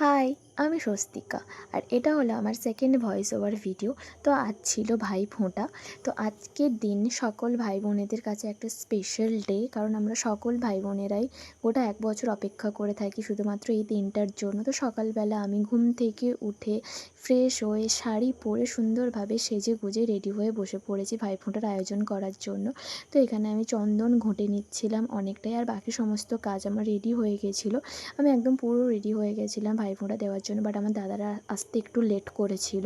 High, আমি স্বস্তিকা। আর এটা হলো আমার সেকেন্ড ভয়েস ওভার ভিডিও। তো আজ ছিল ভাইফোঁটা। তো আজকের দিন সকল ভাই বোনেদের কাছে একটা স্পেশাল ডে, কারণ আমরা সকল ভাই বোনেরাই গোটা 1 বছর অপেক্ষা করে থাকি শুধুমাত্র এই দিনটার জন্য। তো সকালবেলা আমি ঘুম থেকে উঠে ফ্রেশ হয়ে শাড়ি পরে সুন্দরভাবে সেজে গুজে রেডি হয়ে বসে পড়েছি ভাইফোঁটার আয়োজন করার জন্য। তো এখানে আমি চন্দন ঘষে নিচ্ছিলাম অনেকটাই, আর বাকি সমস্ত কাজ আমার রেডি হয়ে গেছিলো। আমি একদম পুরো রেডি হয়ে গেছিলাম ভাইফোঁটা দেওয়ার জন্য, বাট আমার দাদারা আসতে একটু লেট করেছিল,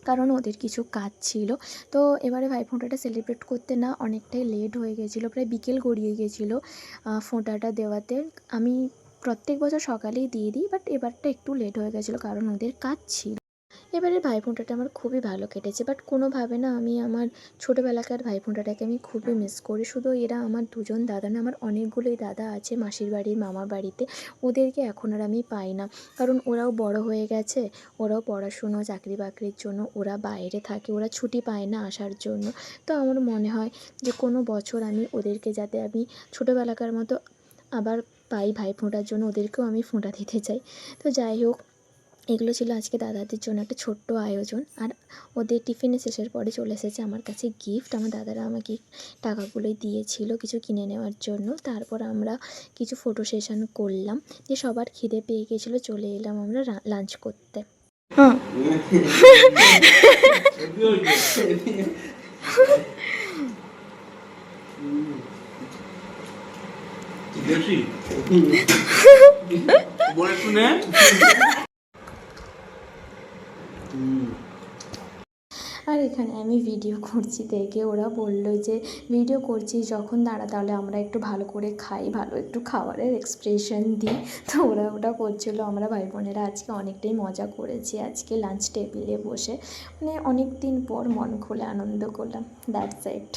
কারণ ওদের কিছু কাজ ছিল। তো এবারে ভাইফোঁটাটা সেলিব্রেট করতে না অনেকটাই লেট হয়ে গেছিলো, প্রায় বিকেল গড়িয়ে গেছিলো ফোঁটাটা দেওয়াতে। আমি প্রত্যেক বছর সকালেই দিয়ে দিই, বাট এবারটা একটু লেট হয়ে গেছিলো কারণ ওদের কাজ ছিল। এবারের ভাইফোঁটাটা আমার খুবই ভালো কেটেছে, বাট কোনোভাবে না আমি আমার ছোটোবেলাকার ভাইফোঁটাটাকে আমি খুবই মিস করি। শুধু এরা আমার দুজন দাদা না, আমার অনেকগুলোই দাদা আছে মাসির বাড়ির মামার বাড়িতে। ওদেরকে এখন আর আমি পাই না, কারণ ওরাও বড় হয়ে গেছে, ওরাও পড়াশুনো চাকরি বাকরির জন্য ওরা বাইরে থাকে, ওরা ছুটি পায় না আসার জন্য। তো আমার মনে হয় যে কোনো বছর আমি ওদেরকে যাতে আমি ছোটোবেলাকার মতো আবার পাই ভাইফোঁটার জন্য, ওদেরকেও আমি ফোঁটা দিতে চাই। তো যাই হোক, এগুলো ছিল আজকে দাদাদের জন্য একটা ছোট্ট আয়োজন। আর ওদের টিফিনে শেষের পরে চলে এসেছে আমার কাছে গিফট। আমার দাদারা আমাকে টাকাগুলোই দিয়েছিল কিছু কিনে নেওয়ার জন্য। তারপর আমরা কিছু ফটো সেশন করলাম, যে সবার খিদে পেয়ে গেছিলো, চলে এলাম আমরা লাঞ্চ করতে। আর এখানে আমি ভিডিও করছি দেখে ওরা বললো যে ভিডিও করছিস যখন দাঁড়া, তাহলে আমরা একটু ভালো করে খাই, ভালো একটু খাবারের এক্সপ্রেশন দিই। তো ওরা ওটা করছিলো। আমরা ভাই বোনেরা আজকে অনেকটাই মজা করেছি আজকে লাঞ্চ টেবিলে বসে, মানে অনেক দিন পর মন খুলে আনন্দ করলাম। That's it.